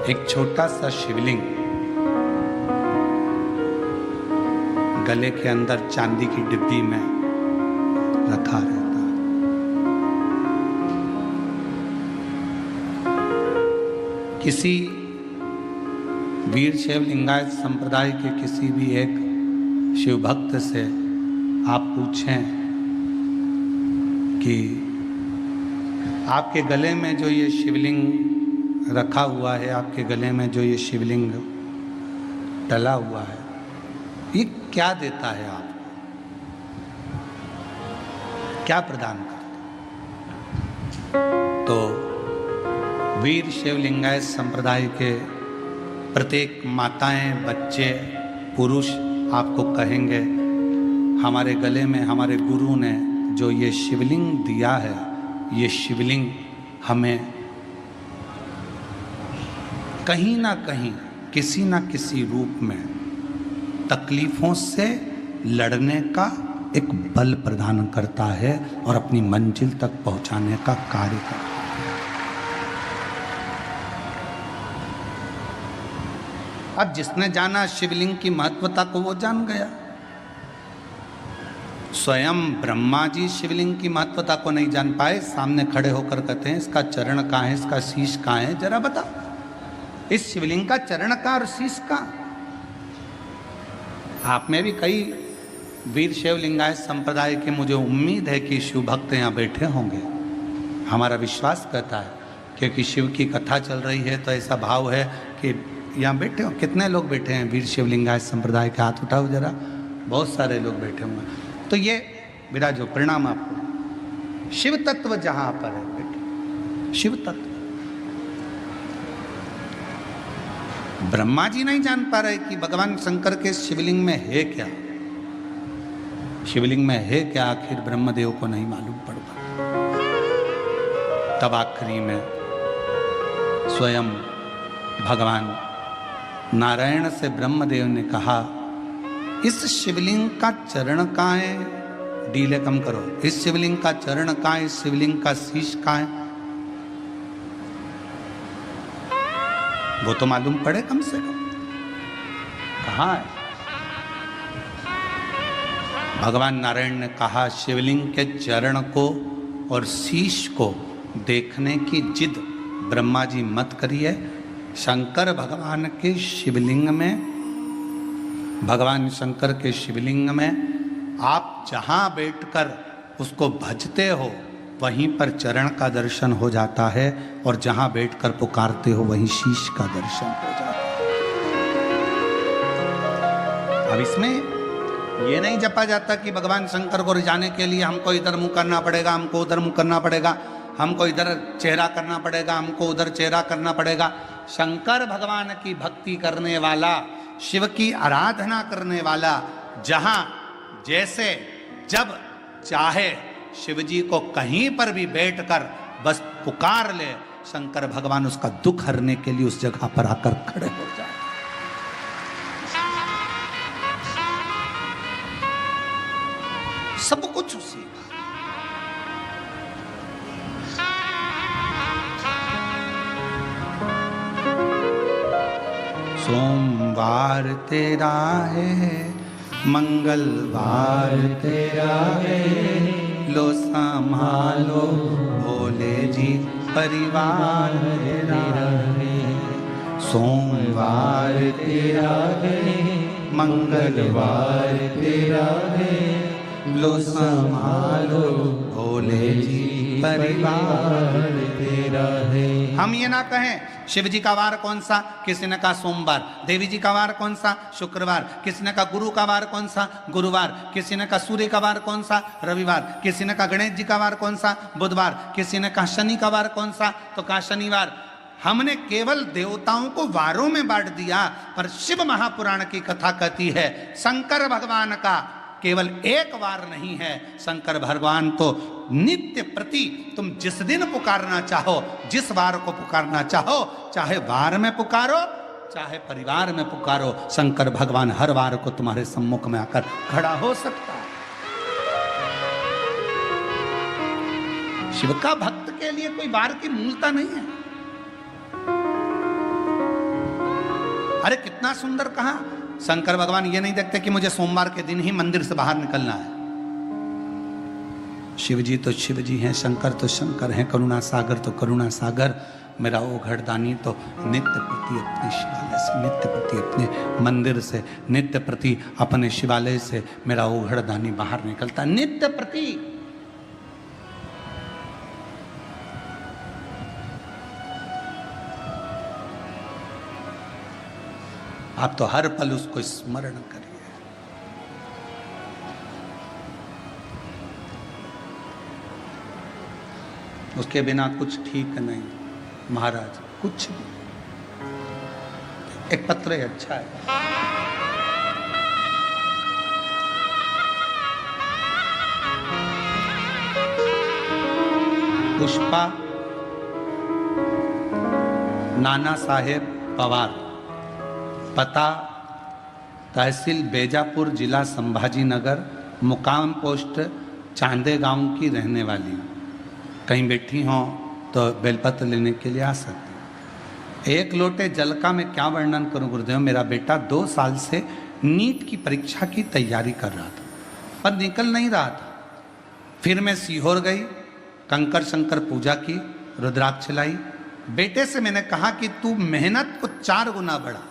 एक छोटा सा शिवलिंग गले के अंदर चांदी की डिब्बी में रखा रहता है। किसी वीर शैव लिंगायत संप्रदाय के किसी भी एक शिव भक्त से आप पूछें कि आपके गले में जो ये शिवलिंग रखा हुआ है, आपके गले में जो ये शिवलिंग डला हुआ है, ये क्या देता है आपको, क्या प्रदान करता है? तो वीर शैव लिंगायत संप्रदाय के प्रत्येक माताएं, बच्चे, पुरुष आपको कहेंगे, हमारे गले में हमारे गुरु ने जो ये शिवलिंग दिया है, ये शिवलिंग हमें कहीं ना कहीं किसी ना किसी रूप में तकलीफों से लड़ने का एक बल प्रदान करता है और अपनी मंजिल तक पहुंचाने का कार्य करता है। अब जिसने जाना शिवलिंग की महत्वता को वो जान गया। स्वयं ब्रह्मा जी शिवलिंग की महत्वता को नहीं जान पाए, सामने खड़े होकर कहते हैं इसका चरण कहाँ है, इसका शीश कहाँ है, जरा बता, इस शिवलिंग का चरण कहाँ और शीश कहाँ। आप में भी कई वीर शैव लिंगायत संप्रदाय के मुझे उम्मीद है कि शिव भक्त यहाँ बैठे होंगे, हमारा विश्वास कहता है, क्योंकि शिव की कथा चल रही है तो ऐसा भाव है कि यहाँ बैठे हो। कितने लोग बैठे हैं वीर शैव लिंगायत संप्रदाय के, हाथ उठाओ जरा, बहुत सारे लोग बैठे होंगे। तो ये विराजो, प्रणाम आपको। शिव तत्व जहाँ पर है बेटे, शिव तत्व ब्रह्मा जी नहीं जान पा रहे कि भगवान शंकर के शिवलिंग में है क्या, शिवलिंग में है क्या, आखिर ब्रह्मदेव को नहीं मालूम पड़ पाया। तब आखिरी में स्वयं भगवान नारायण से ब्रह्मदेव ने कहा, इस शिवलिंग का चरण कहाँ है, डीले कम करो, इस शिवलिंग का चरण कहाँ है, इस शिवलिंग का शीश कहाँ है, वो तो मालूम पड़े कम से कम कहाँ है। भगवान नारायण ने कहा, शिवलिंग के चरण को और शीश को देखने की जिद ब्रह्मा जी मत करिए। शंकर भगवान के शिवलिंग में, भगवान शंकर के शिवलिंग में आप जहाँ बैठकर उसको भजते हो वहीं पर चरण का दर्शन हो जाता है, और जहां बैठकर पुकारते हो वहीं शीश का दर्शन हो जाता है। अब इसमें ये नहीं जपा जाता कि भगवान शंकर को रिझाने के लिए हमको इधर मुंह करना पड़ेगा, हमको उधर मुंह करना पड़ेगा, हमको इधर चेहरा करना पड़ेगा, हमको उधर चेहरा करना पड़ेगा। शंकर भगवान की भक्ति करने वाला, शिव की आराधना करने वाला जहां जैसे जब चाहे शिव जी को कहीं पर भी बैठकर बस पुकार ले, शंकर भगवान उसका दुख हरने के लिए उस जगह पर आकर खड़े हो जाए। सब कुछ उसी का। सोमवार तेरा है, मंगलवार तेरा है, लो संभालो भोले जी परिवार तेरा है। सोमवार तेरा है, मंगलवार तेरा है, लो संभालो भोले जी परिवार तेरा है। हम ये ना कहें शिव जी का वार कौन सा, किसी ने कहा सोमवार, देवी जी का वार कौन सा, शुक्रवार, किसी ने कहा गुरु का वार कौन सा, गुरुवार, किसी ने कहा सूर्य का वार कौन सा, रविवार, किसी ने कहा गणेश जी का वार कौन सा, बुधवार, किसी ने कहा शनि का वार कौन सा, तो कहा शनिवार। हमने केवल देवताओं को वारों में बांट दिया, पर शिव महापुराण की कथा कहती है शंकर भगवान का केवल एक वार नहीं है। शंकर भगवान तो नित्य प्रति तुम जिस दिन पुकारना चाहो, जिस वार को पुकारना चाहो, चाहे वार में पुकारो चाहे परिवार में पुकारो, शंकर भगवान हर वार को तुम्हारे सम्मुख में आकर खड़ा हो सकता है। शिव का भक्त के लिए कोई वार की मूलता नहीं है। अरे कितना सुंदर कहा। शंकर भगवान ये नहीं देखते कि मुझे सोमवार के दिन ही मंदिर से बाहर निकलना है। शिव जी तो शिव जी हैं, शंकर तो शंकर हैं, करुणा सागर तो करुणा सागर। मेरा वो घरदानी तो नित्य प्रति अपने शिवालय से, नित्य प्रति अपने मंदिर से, नित्य प्रति अपने शिवालय से मेरा वो घरदानी बाहर निकलता है, नित्य प्रति। आप तो हर पल उसको स्मरण करिए। उसके बिना कुछ ठीक नहीं महाराज, कुछ भी। एक पत्र अच्छा है। पुष्पा नाना साहेब पवार, पता तहसील बेजापुर, जिला संभाजी नगर, मुकाम पोस्ट चांदे गांव की रहने वाली। कहीं बैठी हों तो बेलपत्र लेने के लिए आ सकती। एक लोटे जल का मैं क्या वर्णन करूं गुरुदेव। मेरा बेटा 2 साल से नीट की परीक्षा की तैयारी कर रहा था पर निकल नहीं रहा था। फिर मैं सीहोर गई, कंकर शंकर पूजा की, रुद्राक्ष लाई। बेटे से मैंने कहा कि तू मेहनत को 4 गुना बढ़ा।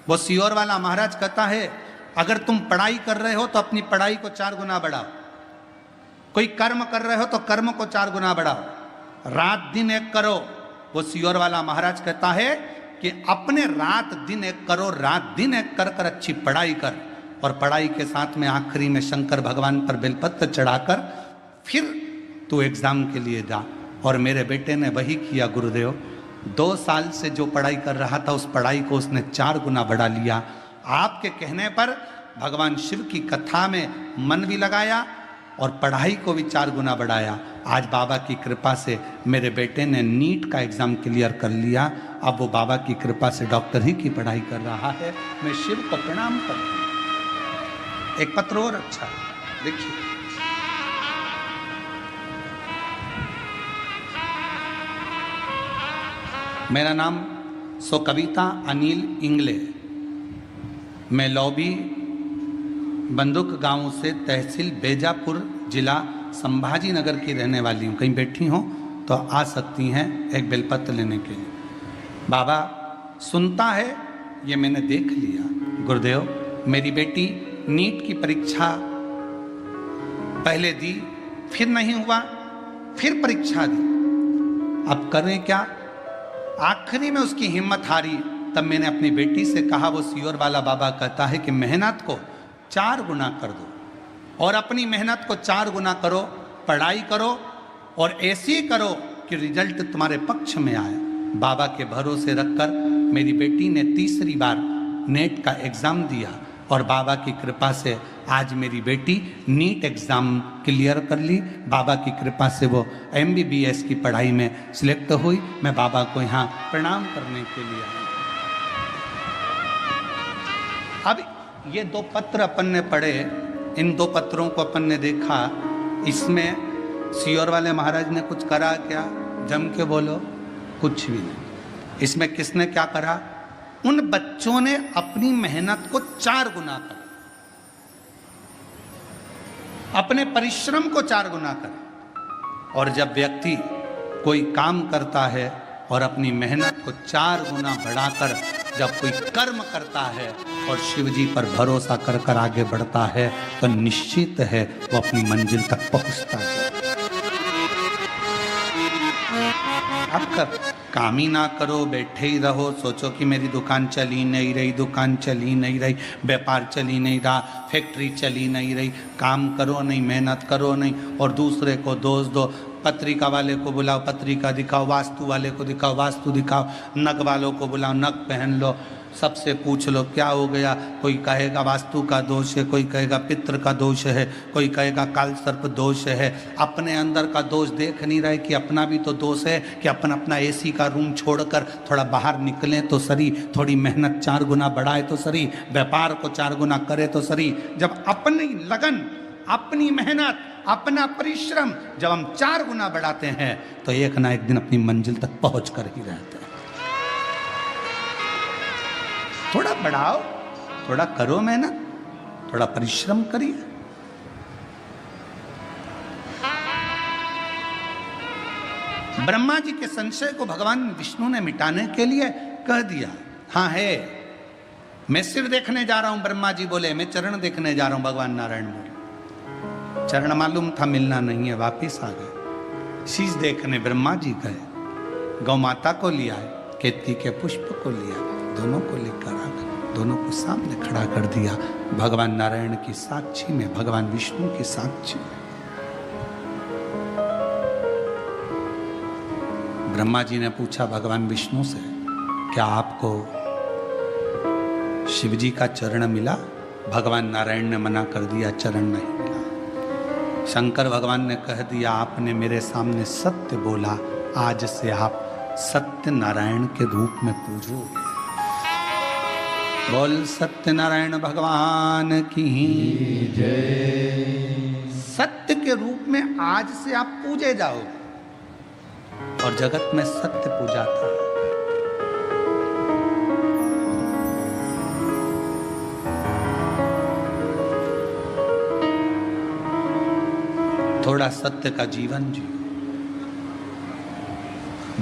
वो सीहोर वाला महाराज कहता है अगर तुम पढ़ाई कर रहे हो तो अपनी पढ़ाई को 4 गुना बढ़ाओ, कोई कर्म कर रहे हो तो कर्म को 4 गुना बढ़ाओ, रात दिन एक करो। वो सीहोर वाला महाराज कहता है कि अपने रात दिन एक करो, रात दिन एक कर कर अच्छी पढ़ाई कर, और पढ़ाई के साथ में आखिरी में शंकर भगवान पर बेलपत्र चढ़ाकर फिर तू एग्जाम के लिए जा। और मेरे बेटे ने वही किया गुरुदेव। 2 साल से जो पढ़ाई कर रहा था उस पढ़ाई को उसने 4 गुना बढ़ा लिया। आपके कहने पर भगवान शिव की कथा में मन भी लगाया और पढ़ाई को भी 4 गुना बढ़ाया। आज बाबा की कृपा से मेरे बेटे ने नीट का एग्जाम क्लियर कर लिया। अब वो बाबा की कृपा से डॉक्टर ही की पढ़ाई कर रहा है। मैं शिव को प्रणाम करता हूँ। एक पत्र और अच्छा देखिए। मेरा नाम सो कविता अनिल इंगले, मैं लौबी बंदूक गांव से तहसील बेजापुर जिला संभाजी नगर की रहने वाली हूँ। कहीं बैठी हो तो आ सकती हैं एक बेलपत्र लेने के लिए। बाबा सुनता है ये मैंने देख लिया गुरुदेव। मेरी बेटी नीट की परीक्षा पहले दी, फिर नहीं हुआ, फिर परीक्षा दी, अब करें क्या। आखिरी में उसकी हिम्मत हारी। तब मैंने अपनी बेटी से कहा, वो सीहोर वाला बाबा कहता है कि मेहनत को 4 गुना कर दो और अपनी मेहनत को 4 गुना करो, पढ़ाई करो और ऐसी करो कि रिजल्ट तुम्हारे पक्ष में आए। बाबा के भरोसे रखकर मेरी बेटी ने 3री बार नेट का एग्ज़ाम दिया और बाबा की कृपा से आज मेरी बेटी नीट एग्ज़ाम क्लियर कर ली। बाबा की कृपा से वो MBBS की पढ़ाई में सिलेक्ट हुई। मैं बाबा को यहाँ प्रणाम करने के लिए आया। अब ये 2 पत्र अपन ने पढ़े, इन 2 पत्रों को अपन ने देखा। इसमें सीहोर वाले महाराज ने कुछ करा क्या? जम के बोलो, कुछ भी नहीं। इसमें किसने क्या करा? उन बच्चों ने अपनी मेहनत को 4 गुना करा, अपने परिश्रम को 4 गुना करा। और जब व्यक्ति कोई काम करता है और अपनी मेहनत को 4 गुना बढ़ाकर जब कोई कर्म करता है और शिव जी पर भरोसा कर कर आगे बढ़ता है तो निश्चित है वो अपनी मंजिल तक पहुंचता है। आपका काम ही ना करो, बैठे ही रहो, सोचो कि मेरी दुकान चली नहीं रही, दुकान चली नहीं रही, व्यापार चली नहीं रहा, फैक्ट्री चली नहीं रही, काम करो नहीं, मेहनत करो नहीं और दूसरे को दोष दो। पत्रिका वाले को बुलाओ, पत्रिका दिखाओ, वास्तु वाले को दिखाओ, वास्तु दिखाओ, नग वालों को बुलाओ, नग पहन लो, सबसे पूछ लो क्या हो गया। कोई कहेगा वास्तु का दोष है, कोई कहेगा पितृ का दोष है, कोई कहेगा काल सर्प दोष है। अपने अंदर का दोष देख नहीं रहे कि अपना भी तो दोष है, कि अपन अपना AC का रूम छोड़कर थोड़ा बाहर निकलें तो सही, थोड़ी मेहनत 4 गुना बढ़ाए तो सही, व्यापार को 4 गुना करे तो सही। जब अपनी लगन, अपनी मेहनत, अपना परिश्रम जब हम 4 गुना बढ़ाते हैं तो एक ना एक दिन अपनी मंजिल तक पहुंच कर ही रहते हैं। थोड़ा बढ़ाओ, थोड़ा करो मेहनत, थोड़ा परिश्रम करिए। ब्रह्मा जी के संशय को भगवान विष्णु ने मिटाने के लिए कह दिया, हाँ है, मैं सिर देखने जा रहा हूं। ब्रह्मा जी बोले मैं चरण देखने जा रहा हूं। भगवान नारायण बोले चरण मालूम था मिलना नहीं है, वापिस आ गए। शीश देखने ब्रह्मा जी गए, गौ माता को लिया, केतकी के पुष्प को लिया, दोनों को लेकर आ गए, दोनों को सामने खड़ा कर दिया, भगवान नारायण की साक्षी में, भगवान विष्णु की साक्षी में। ब्रह्मा जी ने पूछा भगवान विष्णु से, क्या आपको शिव जी का चरण मिला? भगवान नारायण ने मना कर दिया, चरण नहीं मिला। शंकर भगवान ने कह दिया, आपने मेरे सामने सत्य बोला, आज से आप सत्य नारायण के रूप में पूजोगे। बोल सत्यनारायण भगवान की जय। सत्य के रूप में आज से आप पूजे जाओगे, और जगत में सत्य पूजा था। थोड़ा सत्य का जीवन जियो।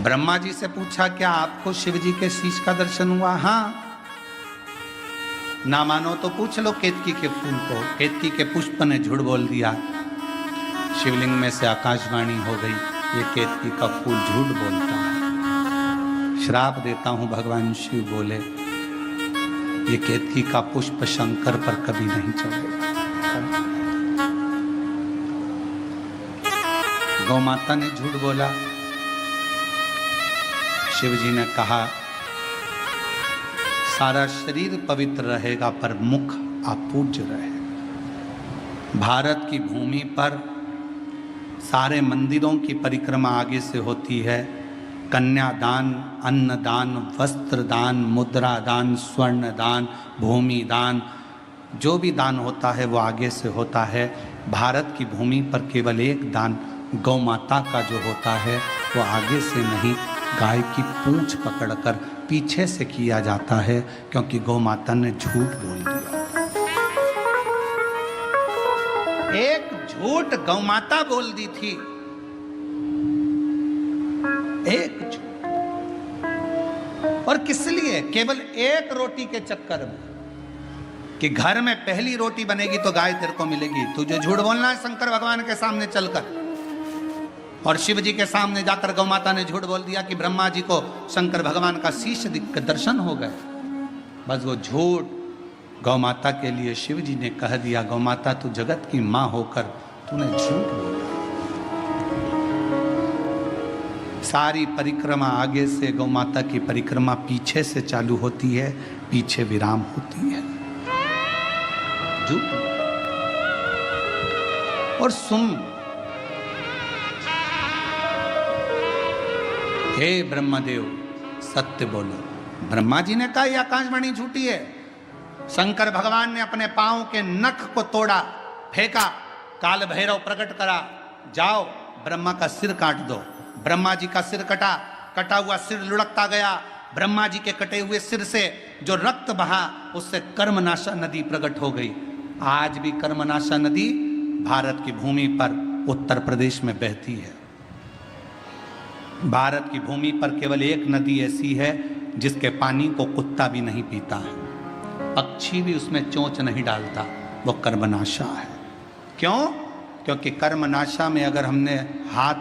ब्रह्मा जी से पूछा, क्या आपको शिव जी के शीश का दर्शन हुआ? हाँ। ना मानो तो पूछ लो केतकी के फूल को। केतकी के पुष्प ने झूठ बोल दिया, शिवलिंग में से आकाशवाणी हो गई, ये केतकी का फूल झूठ बोलता है, श्राप देता हूं। भगवान शिव बोले, ये केतकी का पुष्प शंकर पर कभी नहीं चढ़ेगा। गौ माता ने झूठ बोला। शिव जी ने कहा, सारा शरीर पवित्र रहेगा पर मुख अपूज्य रहेगा। भारत की भूमि पर सारे मंदिरों की परिक्रमा आगे से होती है। कन्यादान, अन्नदान, वस्त्र दान, मुद्रा दान, स्वर्ण दान, भूमि दान, जो भी दान होता है वो आगे से होता है। भारत की भूमि पर केवल एक दान गौ माता का जो होता है वो आगे से नहीं, गाय की पूंछ पकड़कर पीछे से किया जाता है, क्योंकि गौ माता ने झूठ बोल दिया। एक झूठ गौ माता बोल दी थी, एक झूठ, और किस लिए? केवल एक रोटी के चक्कर में, कि घर में पहली रोटी बनेगी तो गाय तेरे को मिलेगी। तुझे झूठ बोलना है शंकर भगवान के सामने चलकर। और शिव जी के सामने जाकर गौ माता ने झूठ बोल दिया कि ब्रह्मा जी को शंकर भगवान का शीश दर्शन हो गए। बस वो झूठ गौ माता के लिए शिव जी ने कह दिया, गौ माता तू जगत की मां होकर तूने झूठ बोला। सारी परिक्रमा आगे से, गौ माता की परिक्रमा पीछे से चालू होती है, पीछे विराम होती है। झूठ। और सुन, हे ब्रह्मदेव सत्य बोलो। ब्रह्मा जी ने कहा, यह आकाशवाणी झूठी है। शंकर भगवान ने अपने पांव के नख को तोड़ा, फेंका, काल भैरव प्रकट करा, जाओ ब्रह्मा का सिर काट दो। ब्रह्मा जी का सिर कटा, कटा हुआ सिर लुढ़कता गया। ब्रह्मा जी के कटे हुए सिर से जो रक्त बहा, उससे कर्मनाशा नदी प्रकट हो गई। आज भी कर्मनाशा नदी भारत की भूमि पर उत्तर प्रदेश में बहती है। भारत की भूमि पर केवल एक नदी ऐसी है जिसके पानी को कुत्ता भी नहीं पीता है, पक्षी भी उसमें चोंच नहीं डालता, वो कर्मनाशा है। क्यों? क्योंकि कर्मनाशा में अगर हमने हाथ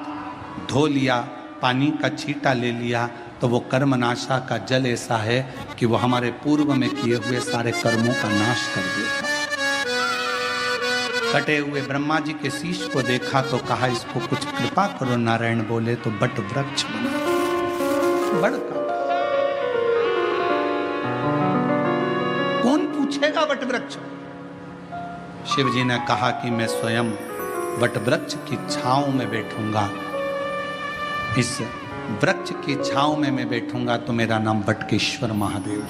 धो लिया, पानी का छींटा ले लिया, तो वो कर्मनाशा का जल ऐसा है कि वो हमारे पूर्व में किए हुए सारे कर्मों का नाश कर देता। कटे हुए ब्रह्मा जी के शीश को देखा तो कहा, इसको कुछ कृपा करो। नारायण बोले तो बट वृक्ष बना, बड़ का कौन पूछेगा वट वृक्ष? शिव जी ने कहा कि मैं स्वयं वट वृक्ष की छांव में बैठूंगा। इस वृक्ष की छांव में मैं बैठूंगा तो मेरा नाम बटकेश्वर महादेव।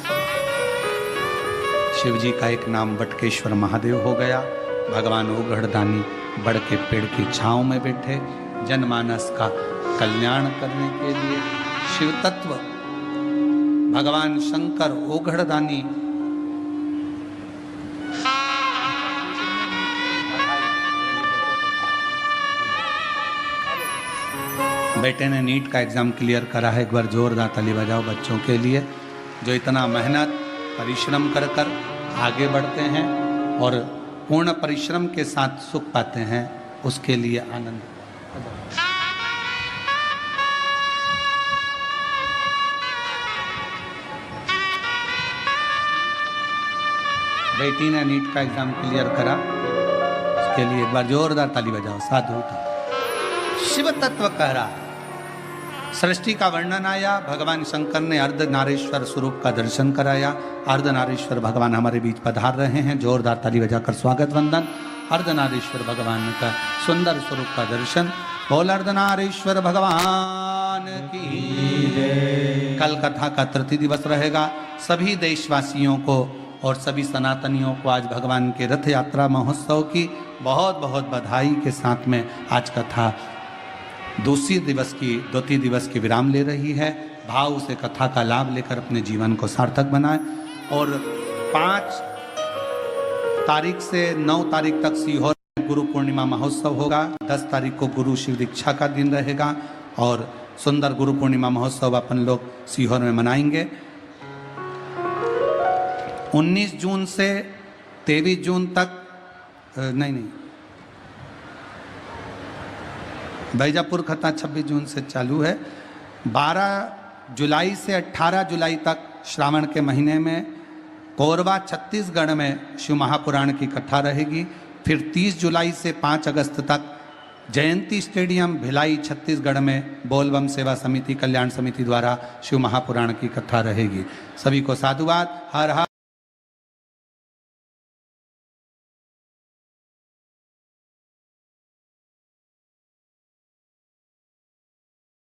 शिव जी का एक नाम बटकेश्वर महादेव हो गया। भगवान ओघड़दानी बड़ के पेड़ की छांव में बैठे, जनमानस का कल्याण करने के लिए। शिव तत्व भगवान शंकर ओघड़दानी बेटे ने नीट का एग्ज़ाम क्लियर करा है, एक बार जोरदार ताली बजाओ बच्चों के लिए जो इतना मेहनत परिश्रम कर कर आगे बढ़ते हैं और पूर्ण परिश्रम के साथ सुख पाते हैं, उसके लिए आनंद। बेटी ने नीट का एग्ज़ाम क्लियर करा, उसके लिए एक बार जोरदार ताली बजाओ। साधु शिव तत्व कह रहा है, सृष्टि का वर्णन आया, भगवान शंकर ने अर्धनारीश्वर स्वरूप का दर्शन कराया। अर्धनारीश्वर भगवान हमारे बीच पधार रहे हैं, जोरदार ताली बजाकर स्वागत वंदन। अर्धनारीश्वर भगवान का सुंदर स्वरूप का दर्शन। बोल अर्धनारीश्वर भगवान की। कल कथा का तृतीय दिवस रहेगा। सभी देशवासियों को और सभी सनातनियों को आज भगवान के रथ यात्रा महोत्सव की बहुत बहुत बधाई के साथ में आज कथा द्वितीय दिवस की विराम ले रही है। भाव से कथा का लाभ लेकर अपने जीवन को सार्थक बनाएं। और 5 तारीख से 9 तारीख तक सीहोर में गुरु पूर्णिमा महोत्सव होगा। 10 तारीख को गुरु शिव दीक्षा का दिन रहेगा और सुंदर गुरु पूर्णिमा महोत्सव अपन लोग सीहोर में मनाएंगे। 19 जून से 23 जून तक नहीं बैजापुर कथा 26 जून से चालू है। 12 जुलाई से 18 जुलाई तक श्रावण के महीने में कोरबा छत्तीसगढ़ में शिव महापुराण की कथा रहेगी। फिर 30 जुलाई से 5 अगस्त तक जयंती स्टेडियम भिलाई छत्तीसगढ़ में बोलबम सेवा समिति कल्याण समिति द्वारा शिव महापुराण की कथा रहेगी। सभी को साधुवाद। हर हर